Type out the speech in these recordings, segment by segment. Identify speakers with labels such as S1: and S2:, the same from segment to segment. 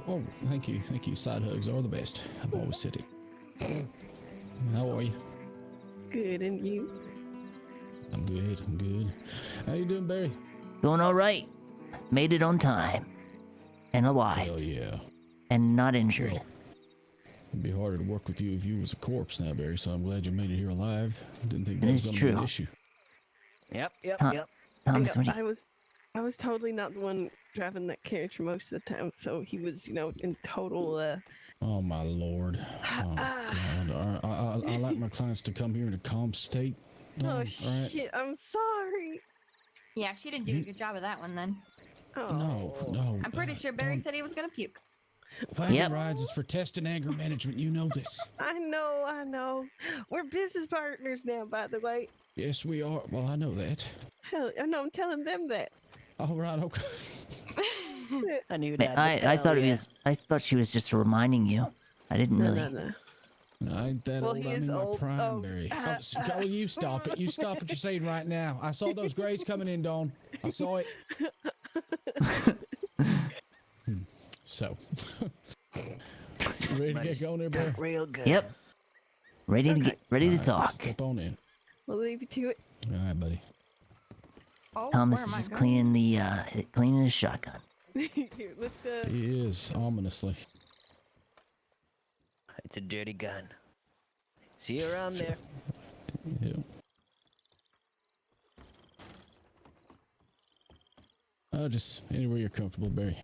S1: Oh, thank you. Thank you. Side hugs are the best. I've always said it. How are you?
S2: Good, and you?
S1: I'm good. I'm good. How you doing, Bery?
S3: Doing all right. Made it on time. And alive.
S1: Hell yeah.
S3: And not injured.
S1: Well, it'd be harder to work with you if you was a corpse now, Bery, so I'm glad you made it here alive. Didn't think that
S3: It
S1: was
S3: is
S1: going to be an
S3: true.
S1: issue.
S4: Yep.
S3: Thomas,
S2: Yep, I was totally not the one driving that carriage for most of the time, so he was, in total.
S1: Oh, my Lord. Oh, God. I like my clients to come here in a calm state.
S2: Oh,
S1: right?
S2: shit, I'm sorry.
S5: Yeah, she didn't do a good job of that one then.
S2: Oh.
S1: No.
S5: I'm pretty sure Bery said he was gonna puke.
S1: Wagon rides is for test and anger management. You know this.
S2: I know. We're business partners now, by the way.
S1: Yes, we are. Well, I know that.
S2: Hell, I know I'm telling them that.
S1: All right, okay.
S4: I knew
S3: Man,
S4: that.
S3: I thought I thought she was just reminding you. I didn't really.
S2: No.
S1: I ain't that
S2: Well,
S1: old.
S2: he
S1: I'm
S2: is
S1: in my
S2: old.
S1: primary. You stop it. You stop what you're saying right now. I saw those grades coming in, Dawn. I saw it. So, you ready to get going there, Bery?
S4: Real good.
S3: Yep. Ready to talk.
S1: Step on in.
S2: We'll leave you to it.
S1: All right, buddy.
S5: Oh,
S3: Thomas
S5: where
S3: is
S5: am I
S3: just
S5: going?
S3: cleaning his shotgun.
S2: Here, let's
S1: He is, ominously.
S4: It's a dirty gun. See you around there.
S1: Yeah. Just anywhere you're comfortable, Bery.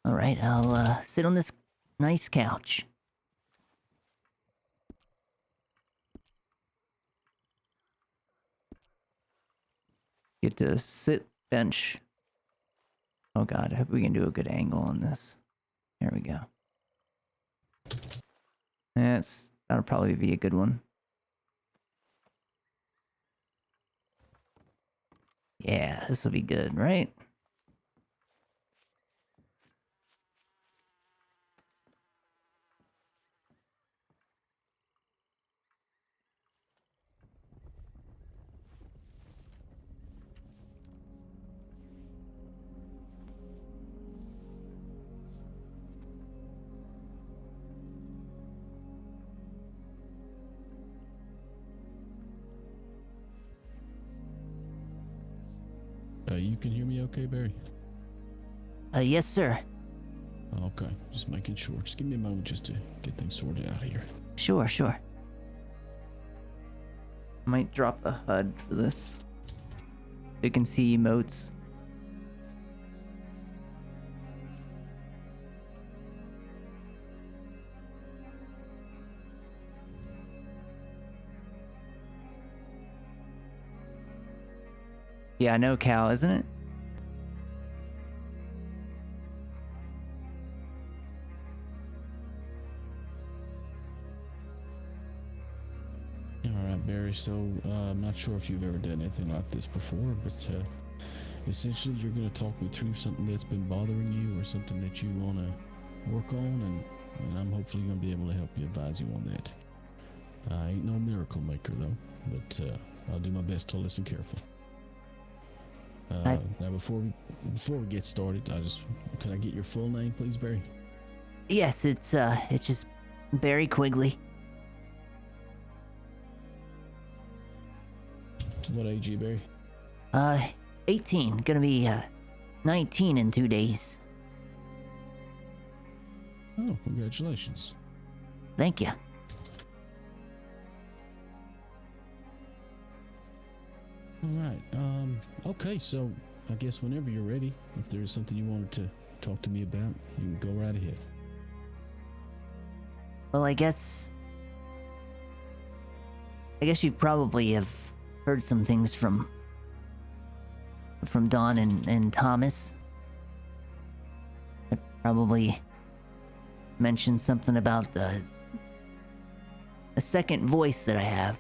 S3: All right, I'll sit on this nice couch. Get to sit bench. Oh God, I hope we can do a good angle on this. There we go. That'll probably be a good one. Yeah, this will be good, right?
S1: You can hear me okay, Bery?
S3: Yes, sir.
S1: Okay, just making sure. Just give me a moment just to get things sorted out here.
S3: Sure. Might drop the HUD for this. You can see emotes. Yeah, I know, Cal, isn't it?
S1: All right, Bery. So I'm not sure if you've ever done anything like this before, but essentially you're going to talk me through something that's been bothering you or something that you want to work on, and I'm hopefully going to be able to help you, advise you on that. I ain't no miracle maker though, but I'll do my best to listen carefully. Now before we get started, can I get your full name, please, Bery?
S3: Yes, it's just Bery Quigley.
S1: What age are you, Bery?
S3: 18. Gonna be 19 in 2 days.
S1: Oh, congratulations.
S3: Thank you.
S1: All right. Okay, so I guess whenever you're ready, if there's something you wanted to talk to me about, you can go right ahead.
S3: Well, I guess you probably have heard some things from Dawn and Thomas. I probably mentioned something about the second voice that I have.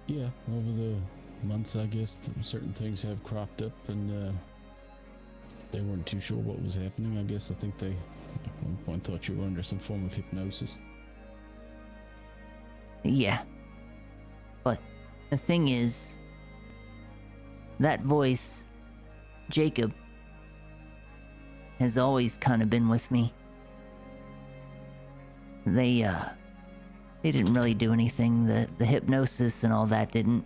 S1: Yeah, over the months, I guess, certain things have cropped up, and they weren't too sure what was happening. I think they, at one point, thought you were under some form of hypnosis.
S3: Yeah. But the thing is, that voice, Jacob, has always kind of been with me. They didn't really do anything. The hypnosis and all that didn't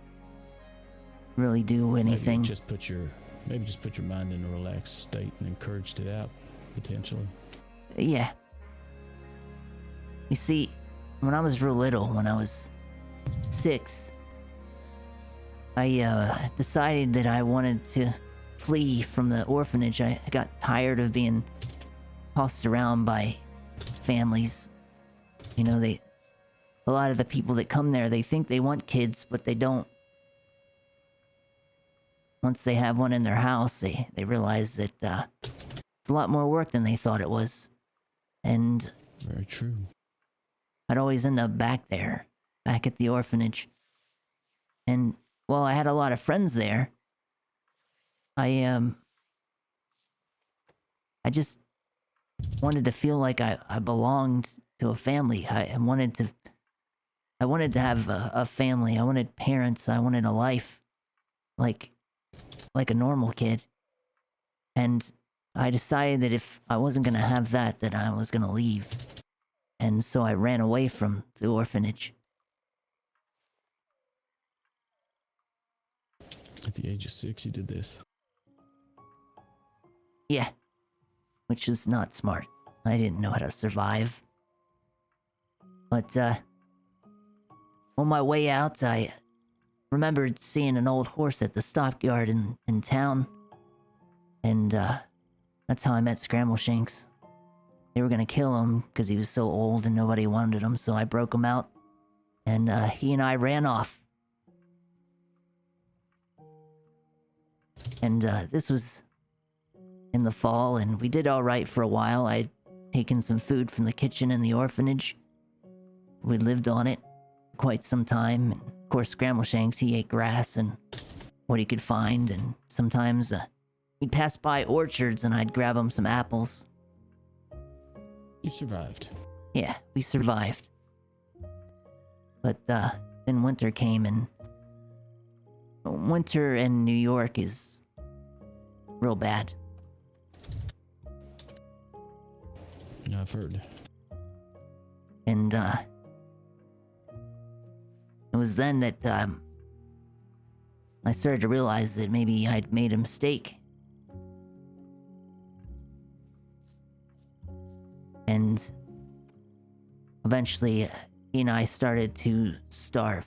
S3: really do anything.
S1: Maybe just put your mind in a relaxed state and encouraged it out, potentially.
S3: Yeah. You see, when I was real little, when I was 6, I decided that I wanted to flee from the orphanage. I got tired of being tossed around by families. You know, a lot of the people that come there, they think they want kids, but they don't. Once they have one in their house, they realize that it's a lot more work than they thought it was. And
S1: Very true.
S3: I'd always end up back there, back at the orphanage. And, well, I had a lot of friends there. I just wanted to feel like I belonged to a family. I wanted to have a family. I wanted parents. I wanted a life like a normal kid. And I decided that if I wasn't going to have that I was going to leave. And so I ran away from the orphanage.
S1: At the age of 6, you did this.
S3: Yeah. Which was not smart. I didn't know how to survive. But, on my way out, I remembered seeing an old horse at the stockyard in town. And, that's how I met Scrambleshanks. They were gonna kill him because he was so old and nobody wanted him, so I broke him out. And, he and I ran off. And, this was in the fall, and we did alright for a while. I'd taken some food from the kitchen in the orphanage. We lived on it quite some time. And of course, Scrambleshanks, he ate grass and what he could find, and sometimes we'd pass by orchards and I'd grab him some apples.
S1: You survived.
S3: Yeah, we survived. But then winter came, and winter in New York is real bad.
S1: Yeah, I've heard.
S3: And it was then that I started to realize that maybe I'd made a mistake. And eventually, he and I started to starve.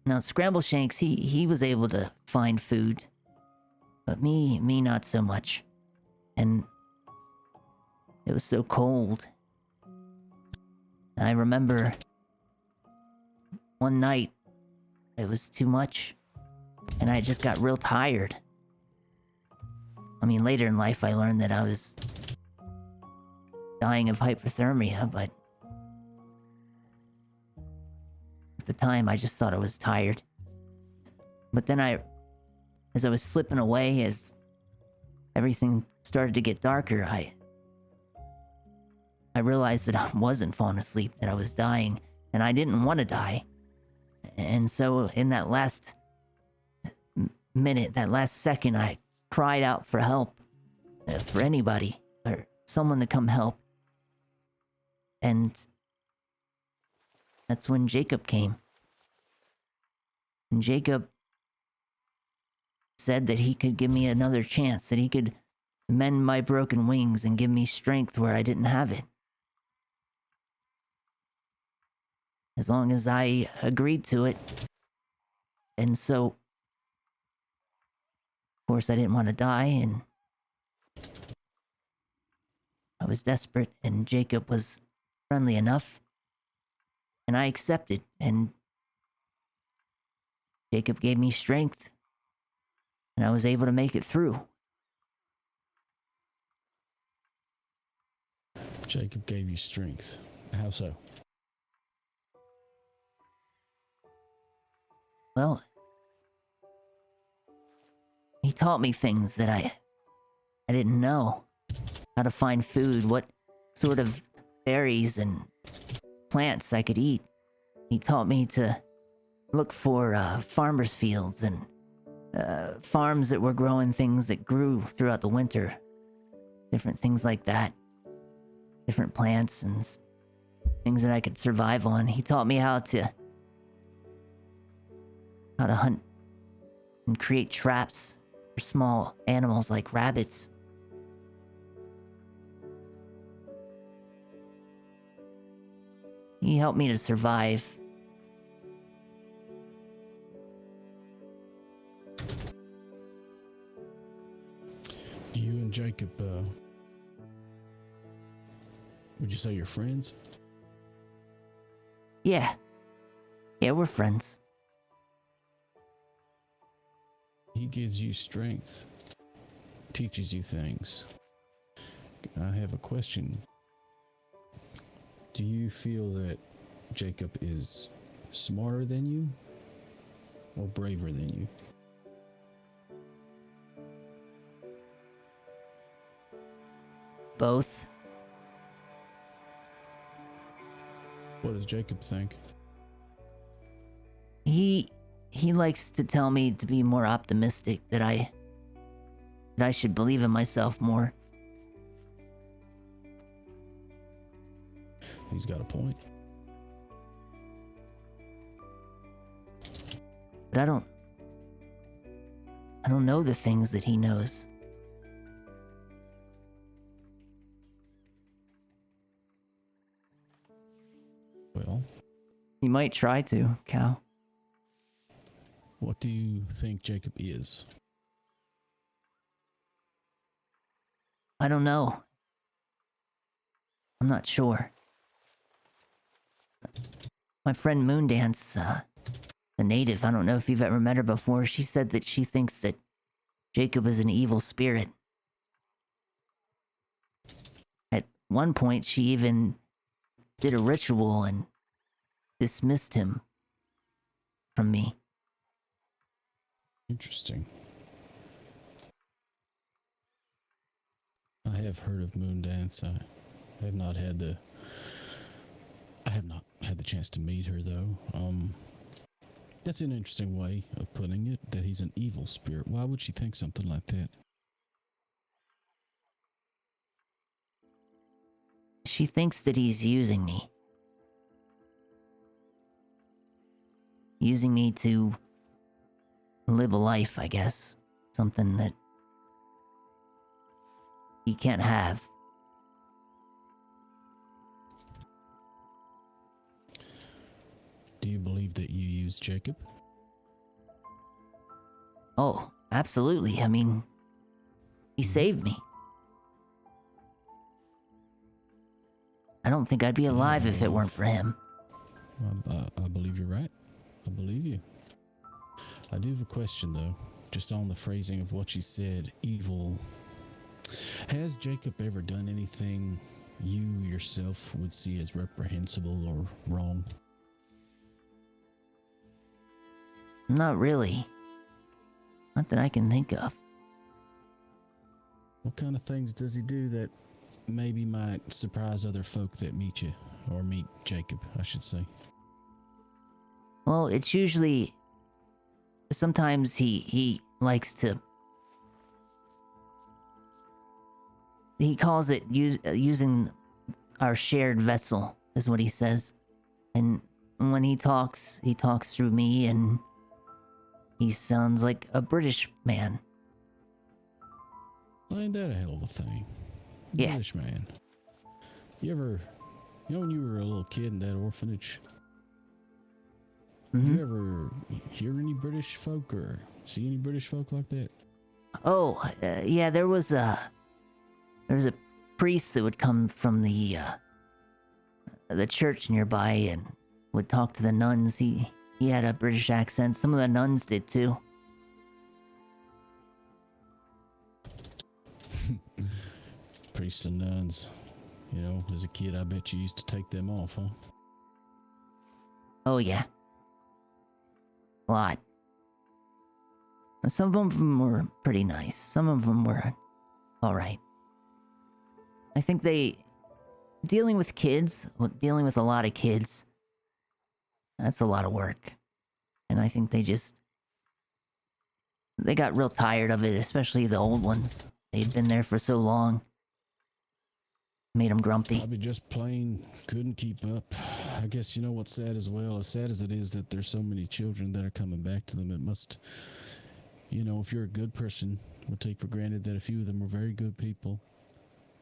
S3: Now, Scrambleshanks, he was able to find food, but me not so much. And it was so cold. I remember one night, it was too much, and I just got real tired. I mean, later in life, I learned that I was dying of hypothermia, but at the time, I just thought I was tired. But then as I was slipping away, as everything started to get darker, I realized that I wasn't falling asleep, that I was dying, and I didn't want to die. And so in that last minute, that last second, I cried out for help, for anybody, or someone to come help. And that's when Jacob came. And Jacob said that he could give me another chance, that he could mend my broken wings and give me strength where I didn't have it. As long as I agreed to it. And so, of course, I didn't want to die, and I was desperate, and Jacob was friendly enough, and I accepted, and Jacob gave me strength, and I was able to make it through.
S1: Jacob gave you strength. How so?
S3: Well, he taught me things that I didn't know. How to find food, what sort of berries and plants I could eat. He taught me to look for farmers' fields and farms that were growing things that grew throughout the winter. Different things like that. Different plants and things that I could survive on. He taught me how to hunt and create traps for small animals like rabbits. He helped me to survive.
S1: You and Jacob, would you say you're friends?
S3: Yeah. Yeah, we're friends.
S1: He gives you strength, teaches you things. I have a question. Do you feel that Jacob is smarter than you or braver than you?
S3: Both.
S1: What does Jacob think?
S3: He likes to tell me to be more optimistic, that I should believe in myself more.
S1: He's got a point.
S3: But I don't know the things that he knows.
S1: Well,
S3: He might try to, Cal.
S1: what do you think Jacob is?
S3: I don't know. I'm not sure. My friend Moondance, the native, I don't know if you've ever met her before, she said that she thinks that Jacob is an evil spirit. At one point, she even did a ritual and dismissed him from me.
S1: Interesting. I have heard of Moondance. I have not had the chance to meet her though. That's an interesting way of putting it, that he's an evil spirit. Why would she think something like that?
S3: She thinks that he's using me. Using me to live a life, I guess. Something that he can't have.
S1: Do you believe that you used Jacob?
S3: Oh, absolutely. I mean, he saved me. I don't think I'd be alive if it weren't for him.
S1: I believe you're right. I believe you. I do have a question though, just on the phrasing of what you said, evil. Has Jacob ever done anything you yourself would see as reprehensible or wrong?
S3: Not really. Not that I can think of.
S1: What kind of things does he do that maybe might surprise other folk that meet you, or meet Jacob, I should say?
S3: Well, it's usually... Sometimes he likes to... He calls it using our shared vessel, is what he says. And when he talks through me, and he sounds like a British man.
S1: Well, ain't that a hell of a thing?
S3: Yeah.
S1: British man. You ever, when you were a little kid in that orphanage,
S3: Mm-hmm.
S1: you ever hear any British folk or see any British folk like that?
S3: Oh, yeah, there was a priest that would come from the church nearby and would talk to the nuns. He had a British accent. Some of the nuns did too.
S1: Priests and nuns. You know, as a kid, I bet you used to take them off, huh?
S3: Oh, yeah. A lot. Some of them were pretty nice. Some of them were alright. I think dealing with a lot of kids, that's a lot of work. and I think they got real tired of it, especially the old ones. They'd been there for so long. Made them grumpy.
S1: Probably just plain couldn't keep up. I guess you know what's sad as well. As sad as it is that there's so many children that are coming back to them, it must, you know, if you're a good person, we'll take for granted that a few of them were very good people.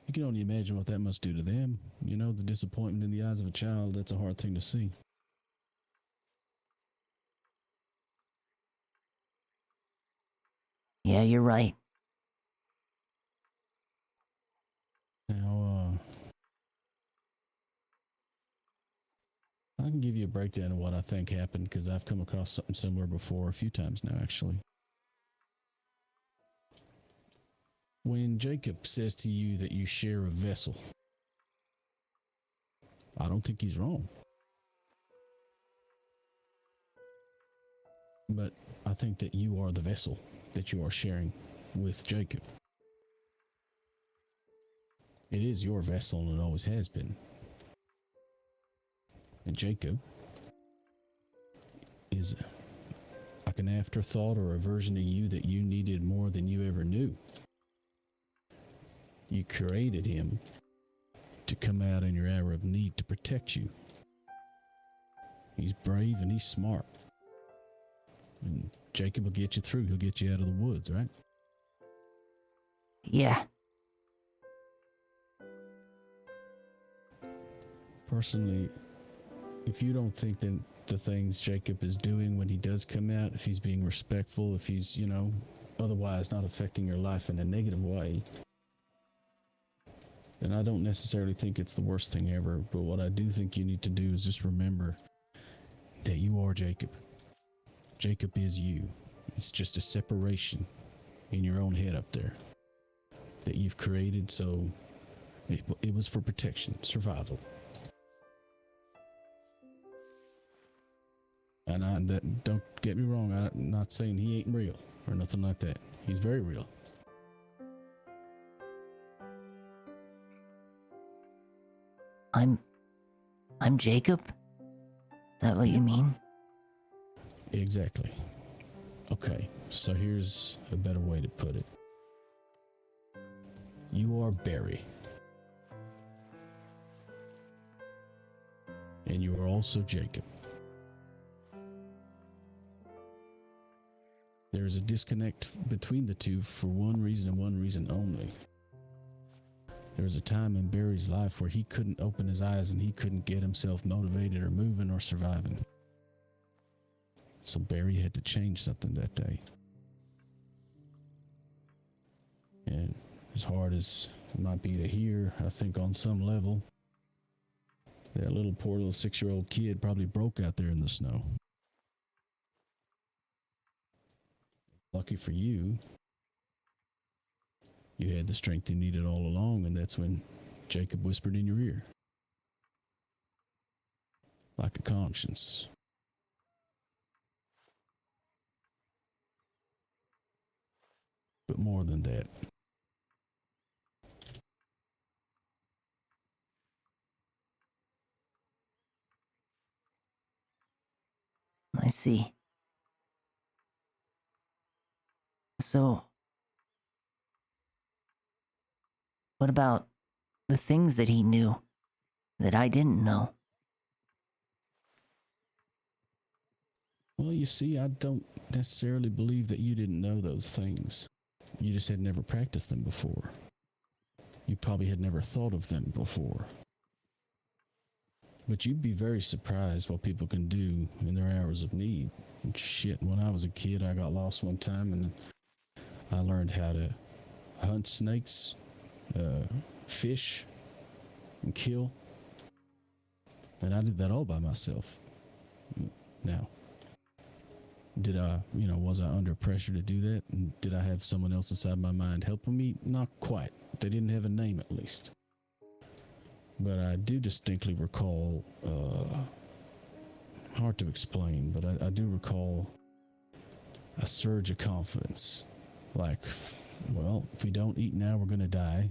S1: You can only imagine what that must do to them. You know, the disappointment in the eyes of a child, that's a hard thing to see.
S3: Yeah, you're right.
S1: Now, I can give you a breakdown of what I think happened because I've come across something similar before a few times now, actually. When Jacob says to you that you share a vessel, I don't think he's wrong. But I think that you are the vessel that you are sharing with Jacob. It is your vessel and it always has been. And Jacob is like an afterthought or a version of you that you needed more than you ever knew. You created him to come out in your hour of need to protect you. He's brave and he's smart. And Jacob will get you through. He'll get you out of the woods, right?
S3: Yeah.
S1: Personally, if you don't think that the things Jacob is doing when he does come out, if he's being respectful, if he's, you know, otherwise not affecting your life in a negative way, then I don't necessarily think it's the worst thing ever. But what I do think you need to do is just remember that you are Jacob. Jacob is you. It's just a separation in your own head up there that you've created, so it was for protection, survival. And don't get me wrong, I'm not saying he ain't real or nothing like that. He's very real.
S3: I'm Jacob? Is that what you mean?
S1: Exactly. Okay, so here's a better way to put it. You are Bery. And you are also Jacob. There is a disconnect between the two for one reason and one reason only. There was a time in Bery's life where he couldn't open his eyes and he couldn't get himself motivated or moving or surviving. So Bery had to change something that day. And as hard as it might be to hear, I think on some level, that little poor little 6-year-old kid probably broke out there in the snow. Lucky for you, you had the strength you needed all along, and that's when Jacob whispered in your ear. Like a conscience. But more than that.
S3: I see. So, what about the things that he knew that I didn't know?
S1: Well, you see, I don't necessarily believe that you didn't know those things. You just had never practiced them before. You probably had never thought of them before. But you'd be very surprised what people can do in their hours of need. Shit, when I was a kid, I got lost one time and I learned how to hunt snakes, fish, and kill. And I did that all by myself. Now, was I under pressure to do that? And did I have someone else inside my mind helping me? Not quite. They didn't have a name, at least. But I do distinctly recall, hard to explain, but I do recall a surge of confidence. Like, well, if we don't eat now, we're going to die.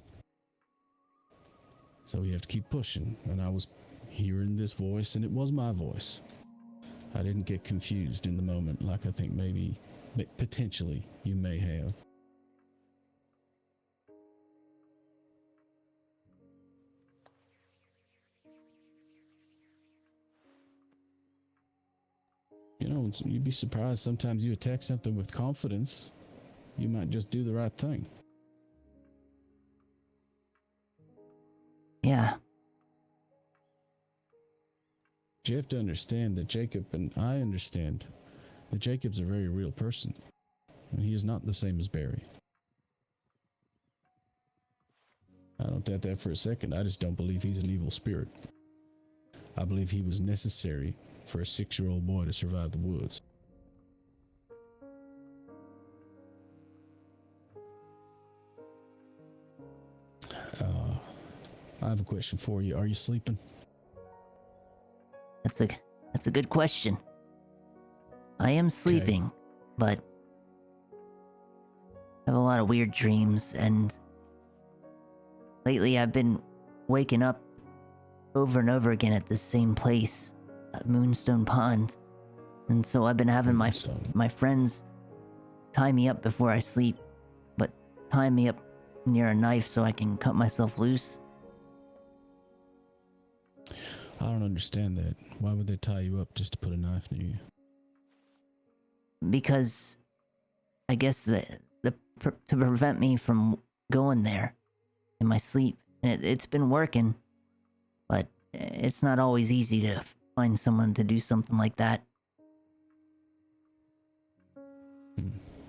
S1: So we have to keep pushing. And I was hearing this voice, and it was my voice. I didn't get confused in the moment like I think maybe, potentially, you may have. You know, you'd be surprised sometimes you attack something with confidence, you might just do the right thing.
S3: Yeah.
S1: You have to understand that Jacob, and I understand that Jacob's a very real person, and he is not the same as Bery. I don't doubt that for a second. I just don't believe he's an evil spirit. I believe he was necessary for a 6-year-old boy to survive the woods. I have a question for you. Are you sleeping?
S3: That's a good question. I am sleeping, but I have a lot of weird dreams, and lately I've been waking up over and over again at the same place, at Moonstone Pond. And so I've been having my friends tie me up before I sleep, but tie me up near a knife so I can cut myself loose.
S1: I don't understand that. Why would they tie you up just to put a knife near you?
S3: Because I guess to prevent me from going there in my sleep. And it's been working, but it's not always easy to find someone to do something like that.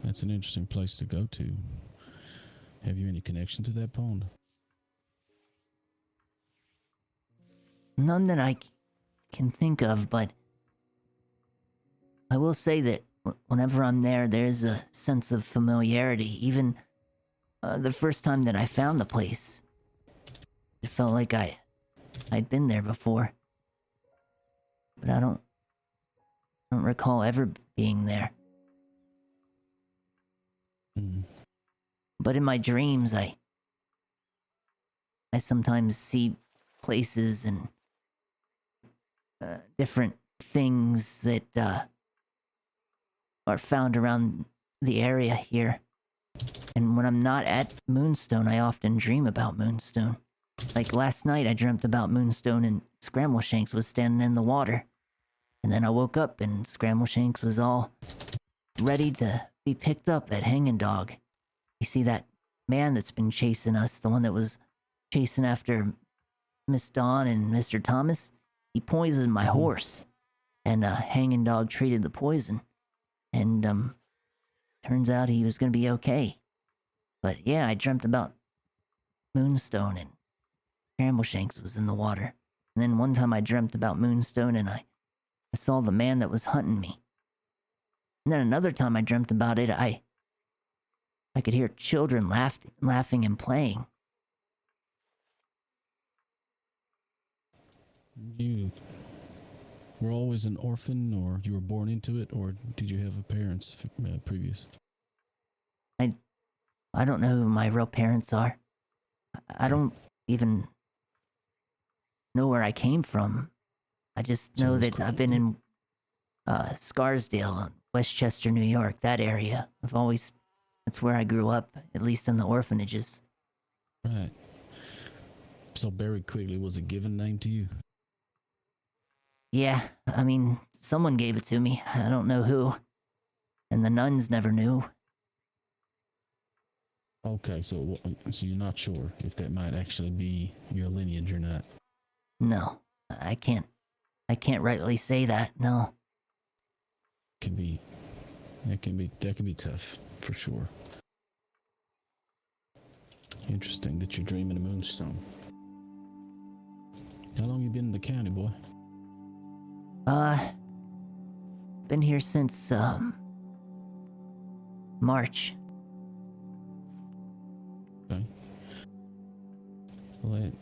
S1: That's an interesting place to go to. Have you any connection to that pond?
S3: None that I can think of, but I will say that whenever I'm there, there's a sense of familiarity. Even the first time that I found the place, it felt like I'd been there before. But I don't recall ever being there. But in my dreams, I sometimes see places and different things that are found around the area here. And when I'm not at Moonstone, I often dream about Moonstone. Like last night, I dreamt about Moonstone and Scrambleshanks was standing in the water. And then I woke up and Scrambleshanks was all ready to be picked up at Hanging Dog. You see that man that's been chasing us, the one that was chasing after Miss Dawn and Mr. Thomas? He poisoned my horse. And Hanging Dog treated the poison. And turns out he was going to be okay. But yeah, I dreamt about Moonstone and Scrambleshanks was in the water. And then one time I dreamt about Moonstone and I saw the man that was hunting me. And then another time I dreamt about it, I could hear children laughing and playing.
S1: You were always an orphan, or you were born into it, or did you have parents previous?
S3: I don't know who my real parents are. I don't even know where I came from. I just know that I've been in Scarsdale, Westchester, New York, that area. That's where I grew up, at least in the orphanages.
S1: Right. So Bery Quigley was a given name to you?
S3: Yeah, I mean, someone gave it to me. I don't know who. And the nuns never knew.
S1: Okay, so you're not sure if that might actually be your lineage or not?
S3: No, I can't rightly say that, no.
S1: That can be tough, for sure. Interesting that you're dreaming of Moonstone. How long you been in the county, boy?
S3: Been here since, March.
S1: Okay. Well,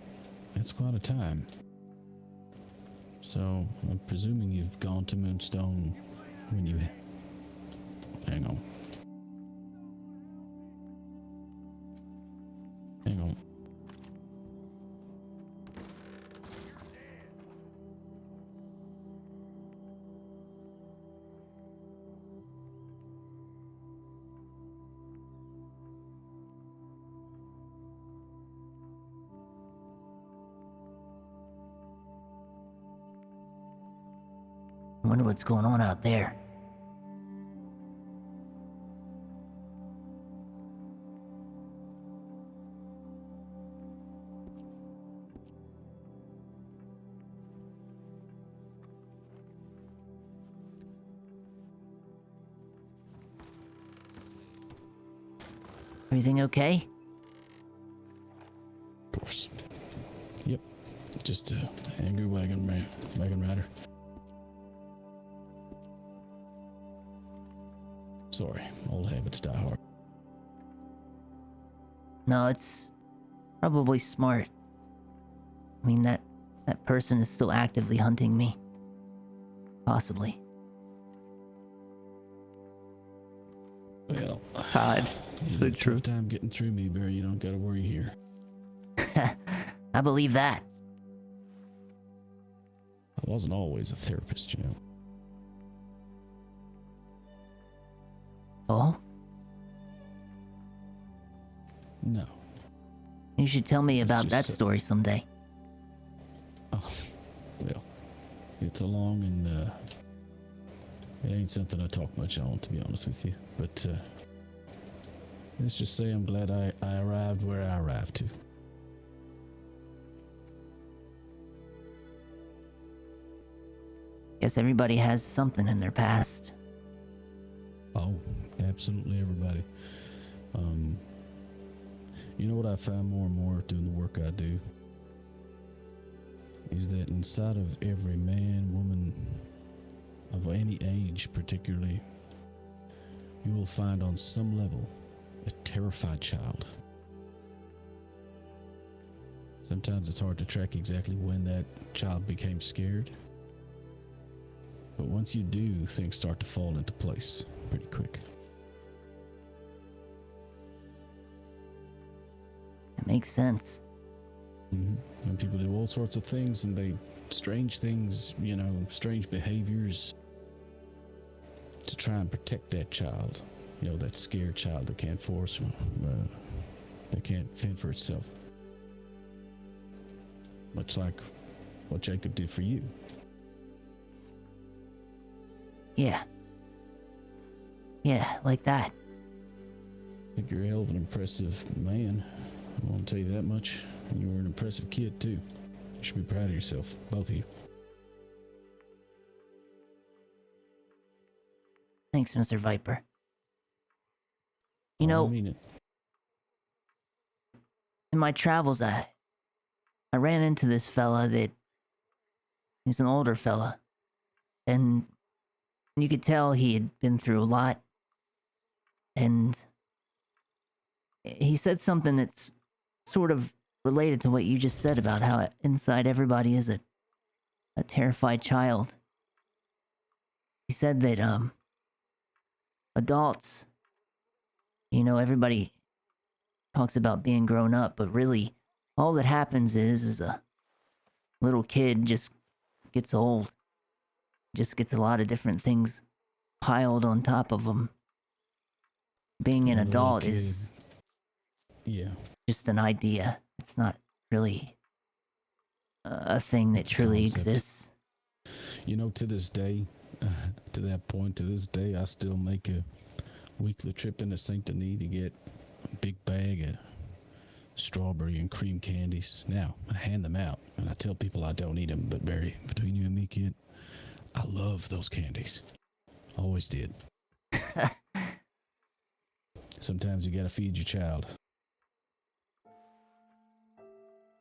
S1: that's quite a time. So, I'm presuming you've gone to Moonstone when you... Hang on.
S3: wonder what's going on out there. Everything okay?
S1: Of course. Yep. Just a angry wagon rider. Sorry, old habits die hard.
S3: No, it's probably smart. I mean, that person is still actively hunting me. Possibly.
S1: Well,
S3: God,
S1: you
S3: so
S1: had a
S3: true.
S1: tough time getting through me, Bery. You don't gotta worry here.
S3: I believe that.
S1: I wasn't always a therapist, you know.
S3: Oh?
S1: No.
S3: You should tell me
S1: It's
S3: about
S1: just
S3: that
S1: so-
S3: story someday.
S1: Oh, well, it's a long and it ain't something I talk much on, to be honest with you. But let's just say I'm glad I arrived where I arrived to.
S3: Guess everybody has something in their past.
S1: Oh, absolutely everybody. You know what I find more and more doing the work I do? Is that inside of every man, woman, of any age particularly, you will find on some level a terrified child. Sometimes it's hard to track exactly when that child became scared. But once you do, things start to fall into place pretty quick.
S3: It makes sense.
S1: And people do all sorts of things, and strange things, you know, strange behaviors to try and protect that child. You know, that scared child that can't that can't fend for itself. Much like what Jacob did for you.
S3: Yeah. Yeah, like that.
S1: I think you're a hell of an impressive man. I want to tell you that much. And you were an impressive kid, too. You should be proud of yourself, both of you.
S3: Thanks, Mr. Viper. You
S1: I
S3: know,
S1: mean it.
S3: in my travels, I ran into this fella that he's an older fella, and you could tell he had been through a lot, and he said something that's sort of related to what you just said about how inside everybody is a terrified child. He said that adults, you know, everybody talks about being grown up, but really all that happens is a little kid just gets old, just gets a lot of different things piled on top of them. Being an
S1: A little
S3: adult
S1: kid.
S3: is
S1: Yeah.
S3: just an idea. It's not really a thing that
S1: It's a
S3: truly
S1: concept.
S3: exists.
S1: You know, to this day, to that point, to this day, I still make a weekly trip into St. Denis to get a big bag of strawberry and cream candies. Now, I hand them out, and I tell people I don't eat them, but Bery, between you and me, kid, I love those candies. Always did. Sometimes you gotta feed your child.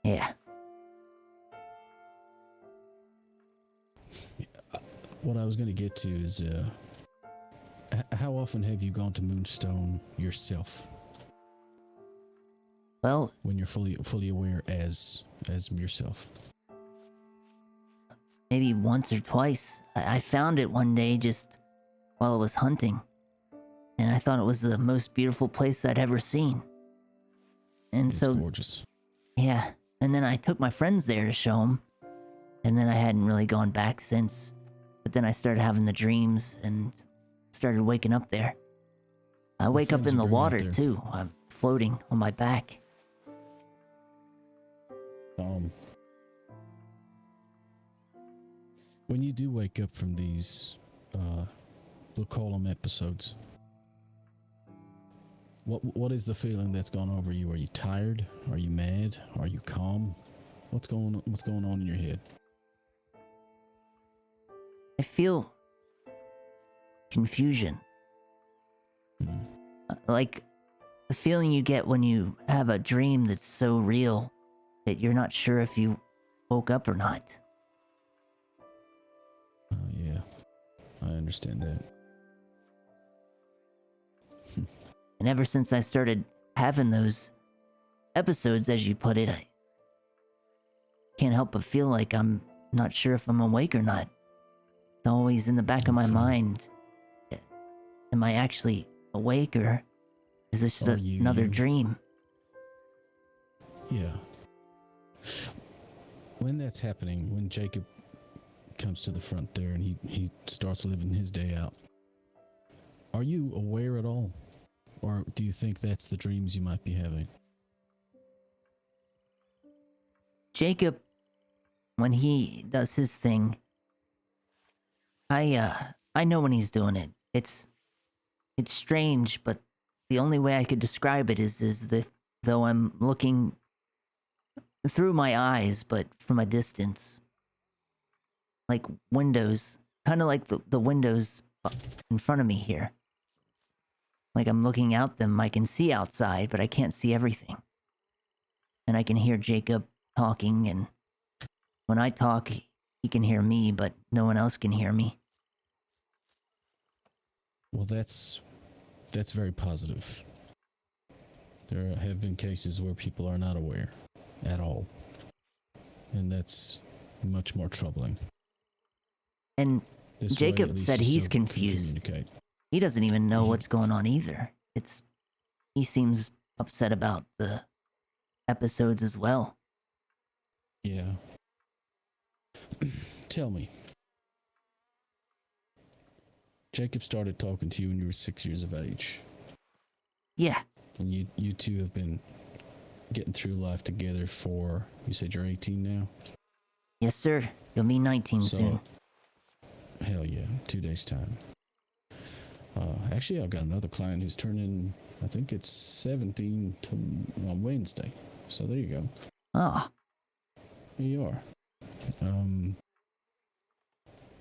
S3: Yeah.
S1: What I was gonna get to is, how often have you gone to Moonstone yourself
S3: Well,
S1: when you're fully aware as yourself?
S3: maybe once or twice. I found it one day just while I was hunting, and I thought it was the most beautiful place I'd ever seen. And
S1: It's
S3: so,
S1: gorgeous.
S3: yeah. And then I took my friends there to show them, and then I hadn't really gone back since. But then I started having the dreams and started waking up there. I wake up
S1: friends
S3: in
S1: you
S3: the
S1: bring out
S3: water
S1: there?
S3: too. I'm floating on my back.
S1: When you do wake up from these, we'll call them episodes. What is the feeling that's gone over you? Are you tired? Are you mad? Are you calm? What's going on in your head?
S3: I feel confusion. Like the feeling you get when you have a dream that's so real that you're not sure if you woke up or not.
S1: Yeah, I understand that.
S3: And ever since I started having those episodes, as you put it, I can't help but feel like I'm not sure if I'm awake or not. It's always in the back of my mind. Am I actually awake, or is this just another dream?
S1: Yeah. When that's happening, when Jacob comes to the front there and he starts living his day out, are you aware at all? Or do you think that's the dreams you might be having?
S3: Jacob, when he does his thing, I know when he's doing it. It's strange, but the only way I could describe it is though I'm looking through my eyes, but from a distance. Like windows, kind of like the windows in front of me here. Like I'm looking out them, I can see outside, but I can't see everything. And I can hear Jacob talking, and when I talk, he can hear me, but no one else can hear me.
S1: Well, that's very positive. There have been cases where people are not aware at all. And that's much more troubling.
S3: And
S1: This
S3: Jacob
S1: way, at
S3: said
S1: least you
S3: he's
S1: still can
S3: confused.
S1: communicate.
S3: He doesn't even know
S1: Mhm.
S3: what's going on either. He seems upset about the episodes as well.
S1: Yeah. Tell me. Jacob started talking to you when you were 6 years of age.
S3: Yeah,
S1: And you two have been getting through life together for, you said you're 18 now?
S3: yes sir. You'll be 19 soon.
S1: Hell yeah, 2 days time. Actually, I've got another client who's turning, I think it's 17 on Wednesday. So there you go.
S3: Ah,
S1: Here you are.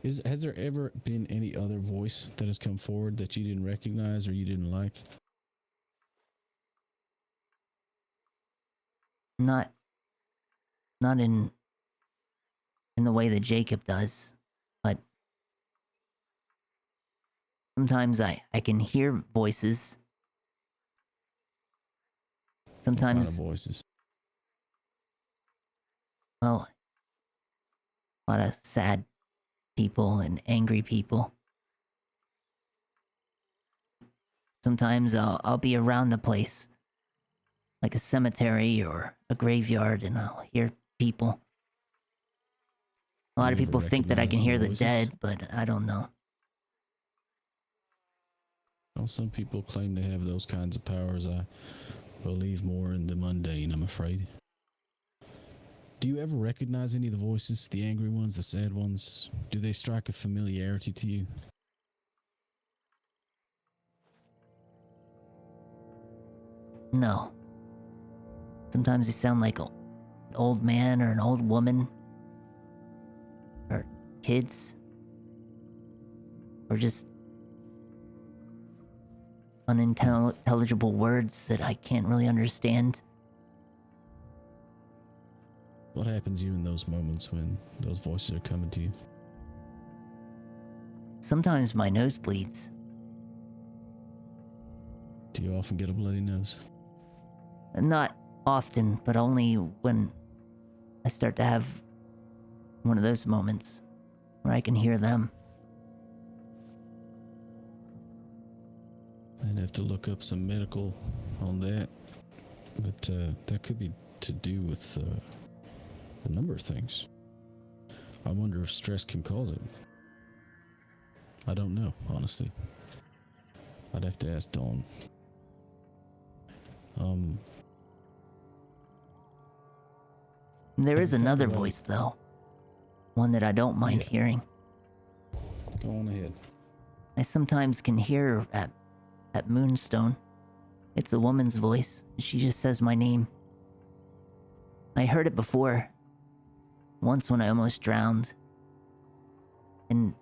S1: Has there ever been any other voice that has come forward that you didn't recognize or you didn't like?
S3: not in the way that Jacob does, but sometimes I can hear voices.
S1: What kind of
S3: Sometimes,
S1: voices?
S3: well, a lot of sad people and angry people. Sometimes I'll be around the place, like a cemetery or a graveyard, and I'll hear people. A lot
S1: You
S3: of
S1: ever
S3: people think that I can
S1: recognize the
S3: hear the
S1: voices?
S3: dead, but I don't know.
S1: Well, some people claim to have those kinds of powers. I believe more in the mundane, I'm afraid. Do you ever recognize any of the voices? The angry ones, the sad ones? Do they strike a familiarity to you?
S3: No. Sometimes they sound like an old man or an old woman, or kids, or just unintelligible words that I can't really understand.
S1: What happens to you in those moments when those voices are coming to you?
S3: Sometimes my nose bleeds.
S1: Do you often get a bloody nose?
S3: Not often, but only when I start to have one of those moments where I can hear them.
S1: I'd have to look up some medical on that, but that could be to do with a number of things. I wonder if stress can cause it. I don't know, honestly. I'd have to ask Dawn.
S3: There
S1: Have
S3: is
S1: you found
S3: another
S1: a way-
S3: voice, though. One that I don't mind
S1: Yeah.
S3: hearing.
S1: Go on ahead.
S3: I sometimes can hear her at Moonstone. It's a woman's voice. She just says my name. I heard it before. Once when I almost drowned. And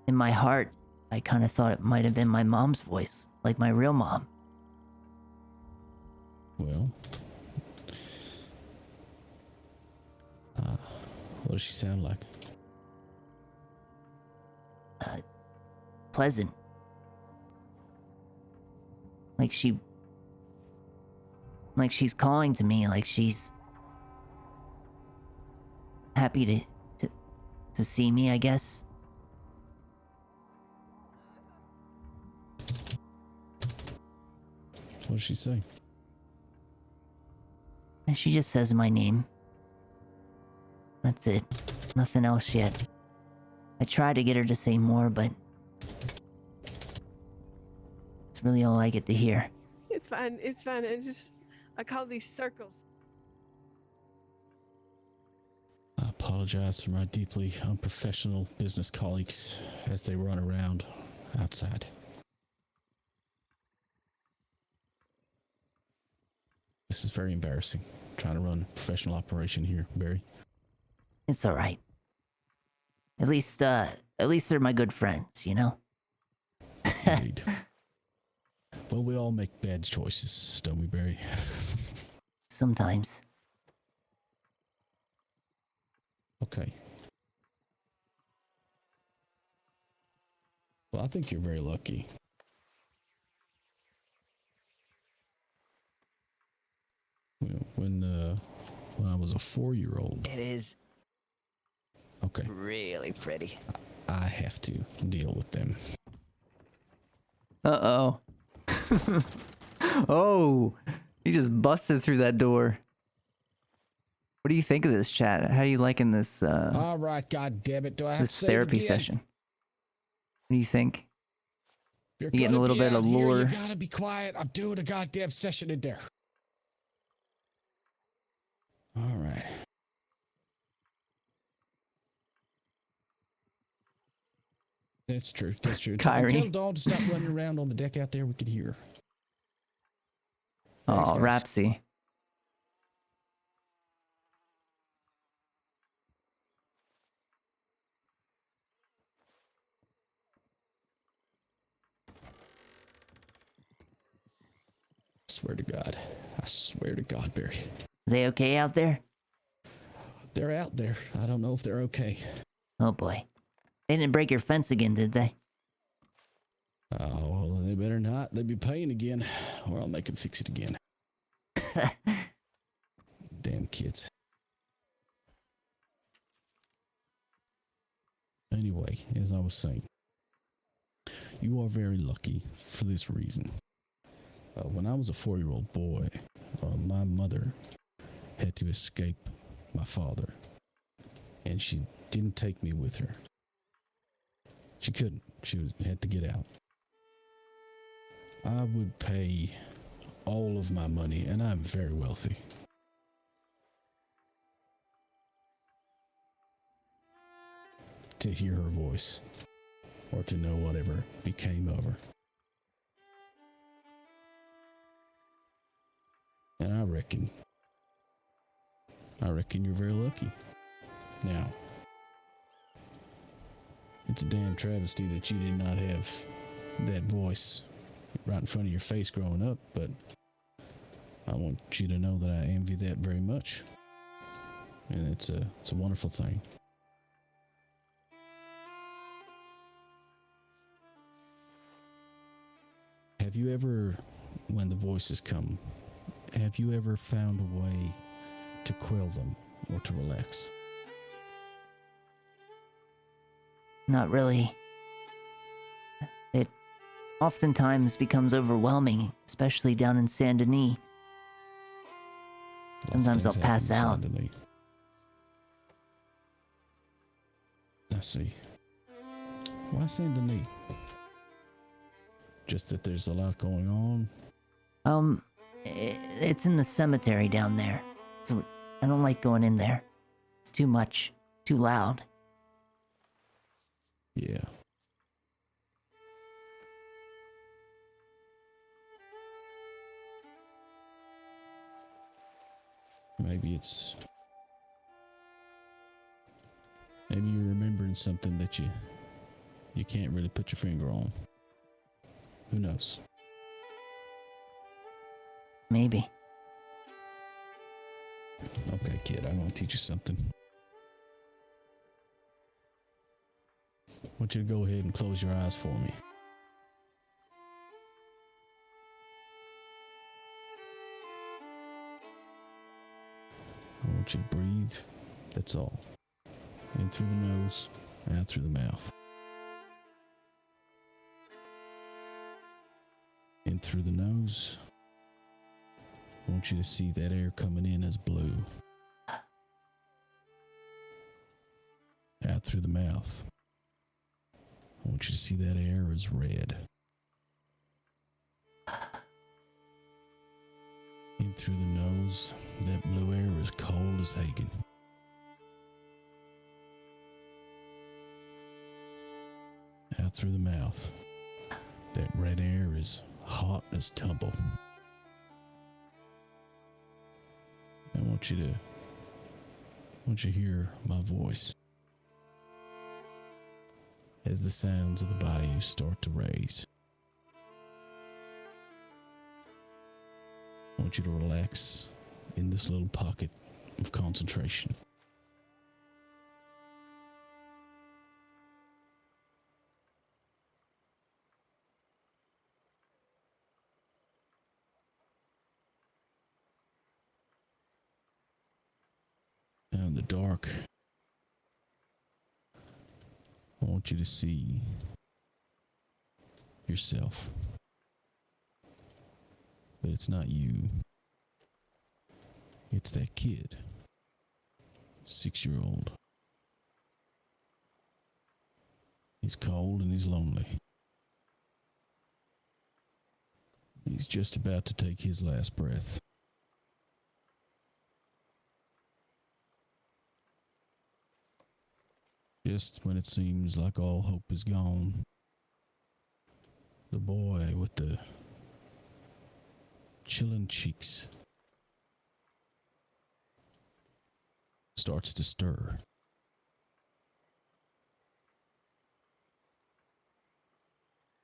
S3: in my heart, I kind of thought it might have been my mom's voice, like my real mom.
S1: Well, what does she sound like?
S3: Pleasant. Like she's calling to me, like she's happy to see me, I guess.
S1: What does she say?
S3: And she just says my name. That's it. Nothing else yet. I try to get her to say more, but it's really all I get to hear.
S2: It's fine. It's fine. I call these circles.
S1: I apologize for my deeply unprofessional business colleagues as they run around outside. This is very embarrassing, trying to run a professional operation here, Bery.
S3: It's alright. At least they're my good friends, you know?
S1: Indeed. Well, we all make bad choices, don't we, Bery?
S3: Sometimes.
S1: Okay. Well, I think you're very lucky. When I was a 4-year-old.
S4: It is
S1: Okay.
S4: really pretty.
S1: I have to deal with them.
S6: Uh-oh. Oh, he just busted through that door. What do you think of this, chat? How are you liking this
S1: All right, God damn it! Do I have
S6: this
S1: to say
S6: therapy
S1: it again?
S6: session? What do you think?
S1: You're
S6: You getting
S1: gonna
S6: a little
S1: be
S6: bit
S1: out
S6: of
S1: here,
S6: lore?
S1: You gotta be quiet. I'm doing a goddamn session in there. All right. That's true. That's true.
S6: Kyrie.
S1: Tell Dawn to stop running around on the deck out there. We can hear. Thanks,
S6: Oh,
S1: guys.
S6: Rapsy.
S1: I swear to God. I swear to God, Bery.
S3: They okay out there?
S1: They're out there. I don't know if they're okay.
S3: Oh boy. They didn't break your fence again, did they?
S1: Oh, well, they better not. They'd be paying again, or I'll make them fix it again. Damn kids. Anyway, as I was saying, you are very lucky for this reason. When I was a 4-year-old boy, my mother had to escape my father, and she didn't take me with her. She couldn't. Had to get out. I would pay all of my money, and I'm very wealthy, to hear her voice or to know whatever became of her. And I reckon you're very lucky. Now, it's a damn travesty that you did not have that voice right in front of your face growing up, but I want you to know that I envy that very much. And it's a wonderful thing. Have you ever, when the voices come, have you ever found a way to quell them or to relax?
S3: Not really. It oftentimes becomes overwhelming, especially down in Saint Denis.
S1: Lots of
S3: Sometimes I'll
S1: things
S3: pass
S1: happen
S3: out.
S1: suddenly. I see. Why Saint Denis? Just that there's a lot going on?
S3: It's in the cemetery down there. So I don't like going in there. It's too much, too loud.
S1: Yeah. Maybe it's... Maybe you're remembering something that you can't really put your finger on. Who knows?
S3: Maybe.
S1: Okay, kid, I'm gonna teach you something. I want you to go ahead and close your eyes for me. I want you to breathe. That's all. In through the nose, out through the mouth. In through the nose. I want you to see that air coming in as blue. Out through the mouth. I want you to see that air as red. In through the nose, that blue air is cold as Hagen. Out through the mouth, that red air is hot as tumble. I want you to hear my voice as the sounds of the bayou start to raise. I want you to relax in this little pocket of concentration. Now in the dark, I want you to see yourself. But it's not you. It's that kid. 6-year-old. He's cold and he's lonely. He's just about to take his last breath. Just when it seems like all hope is gone, the boy with the chilling cheeks starts to stir.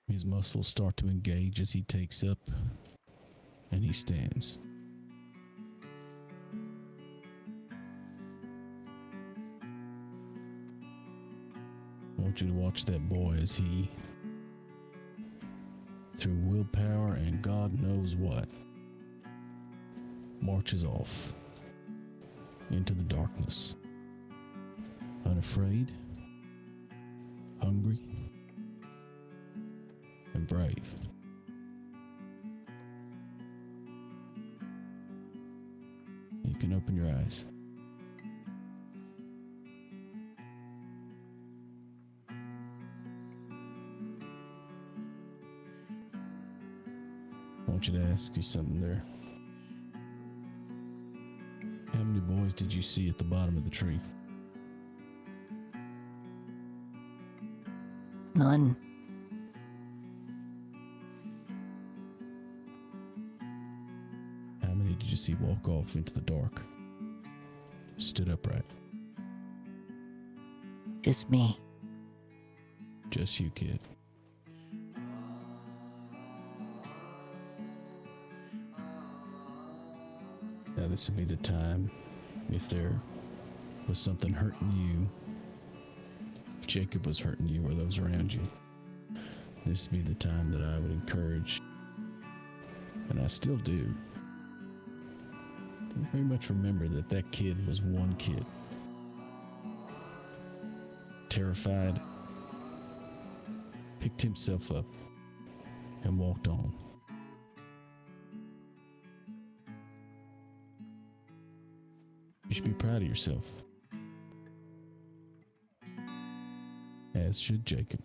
S1: His muscles start to engage as he takes up and he stands. I want you to watch that boy as he, through willpower and God knows what, marches off into the darkness. Unafraid, hungry, and brave. You can open your eyes. I want you to ask you something there. How many boys did you see at the bottom of the tree?
S3: None.
S1: How many did you see walk off into the dark? Stood upright.
S3: Just me.
S1: Just you, kid. Now this would be the time, if there was something hurting you, if Jacob was hurting you or those around you, this would be the time that I would encourage, and I still do, to very much remember that that kid was one kid. Terrified, picked himself up, and walked on. You should be proud of yourself. As should Jacob.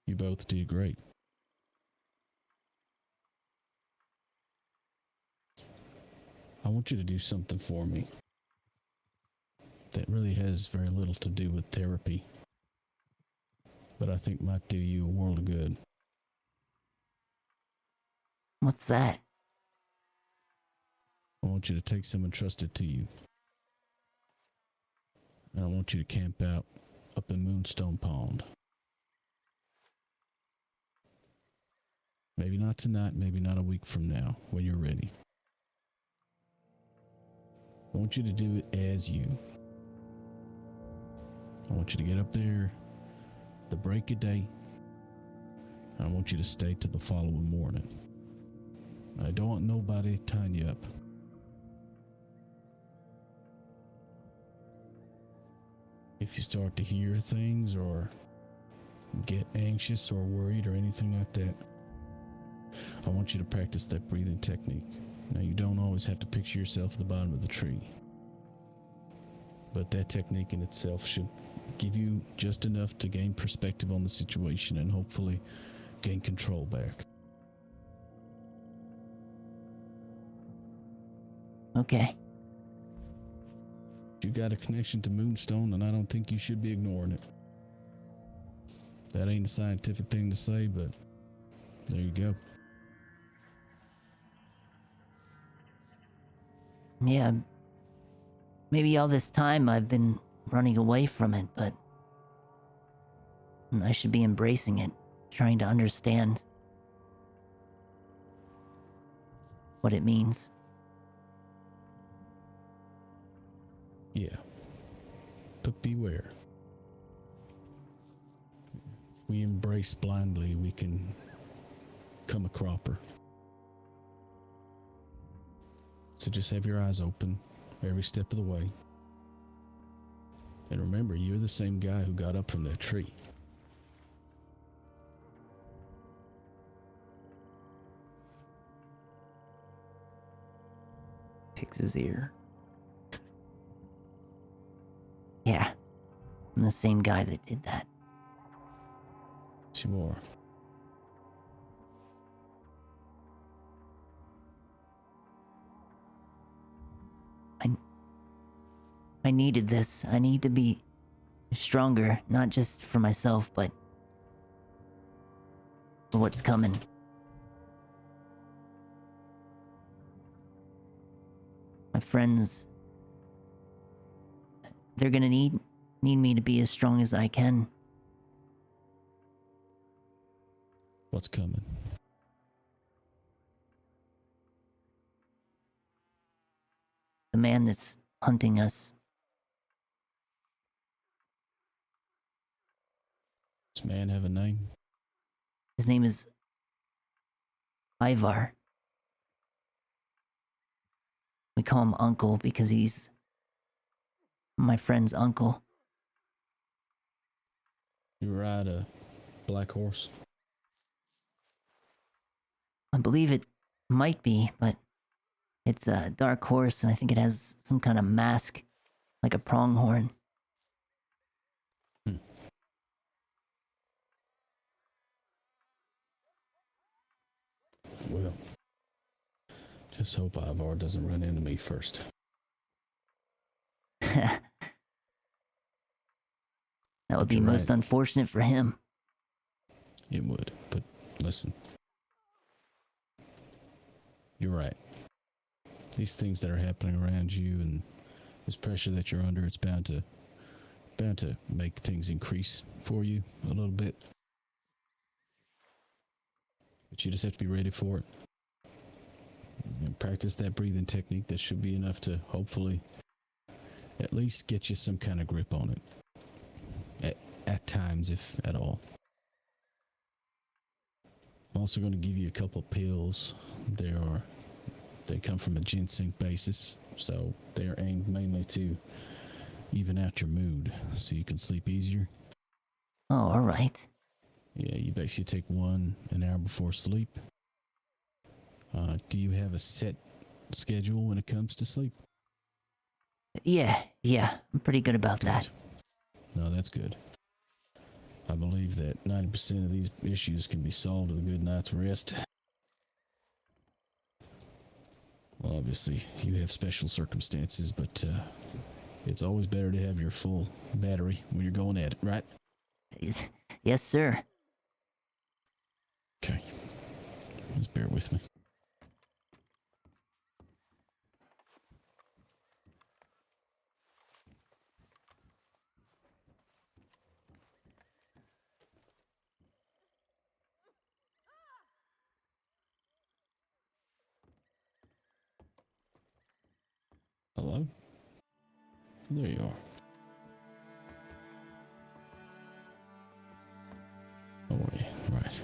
S1: You both did great. I want you to do something for me. that really has very little to do with therapy, but I think might do you a world of good.
S3: What's that?
S1: I want you to take someone trusted to you. And I want you to camp out up in Moonstone Pond. Maybe not tonight, maybe not a week from now, when you're ready. I want you to do it as you. I want you to get up there the break of day. I want you to stay till the following morning. I don't want nobody tying you up. If you start to hear things or get anxious or worried or anything like that, I want you to practice that breathing technique. Now, you don't always have to picture yourself at the bottom of the tree, but that technique in itself should give you just enough to gain perspective on the situation and hopefully gain control back.
S3: Okay.
S1: You got a connection to Moonstone, and I don't think you should be ignoring it. That ain't a scientific thing to say, but there you go.
S3: Yeah. Maybe all this time I've been running away from it, but I should be embracing it, trying to understand what it means.
S1: Yeah. But beware. If we embrace blindly, we can come a cropper. So just have your eyes open every step of the way. And remember, you're the same guy who got up from that tree.
S6: Picks his ear.
S3: Yeah. I'm the same guy that did that.
S1: You are.
S3: I needed this. I need to be stronger, not just for myself, but for what's coming. My friends, they're gonna need me to be as strong as I can.
S1: What's coming?
S3: The man that's hunting us.
S1: Does man have a name?
S3: His name is Ivar. We call him Uncle because he's my friend's uncle.
S1: You ride a black horse?
S3: I believe it might be, but it's a dark horse, and I think it has some kind of mask, like a pronghorn.
S1: Well, just hope Ivar doesn't run into me first.
S3: That would be
S1: You're
S3: most
S1: right.
S3: unfortunate for him.
S1: It would, but listen. You're right. These things that are happening around you and this pressure that you're under, it's bound to make things increase for you a little bit. But you just have to be ready for it. And practice that breathing technique. That should be enough to hopefully at least get you some kind of grip on it. At times, if at all. I'm also going to give you a couple pills. They come from a ginseng basis, so they're aimed mainly to even out your mood so you can sleep easier.
S3: Oh, alright.
S1: Yeah, you basically take one an hour before sleep. Do you have a set schedule when it comes to sleep?
S3: Yeah, I'm pretty good about that.
S1: No, that's good. I believe that 90% of these issues can be solved with a good night's rest. Well, obviously, you have special circumstances, but it's always better to have your full battery when you're going at it, right?
S3: Yes, sir.
S1: Okay. Just bear with me. Hello? There you are. Oh, yeah, right.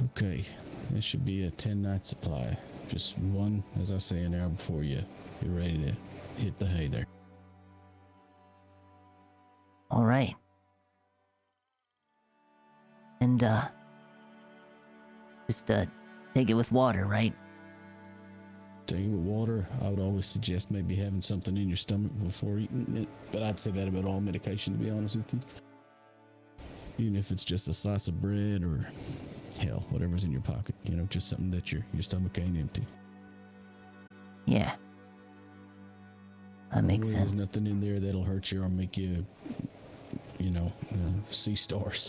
S1: Okay, this should be a 10-night supply. Just one, as I say, an hour before you're ready to hit the hay there.
S3: All right. And, just, take it with water, right?
S1: Take it with water. I would always suggest maybe having something in your stomach before eating it, but I'd say that about all medication, to be honest with you. Even if it's just a slice of bread or, hell, whatever's in your pocket, just something that your stomach ain't empty.
S3: Yeah. That makes sense.
S1: There's nothing in there that'll hurt you or make you, see stars.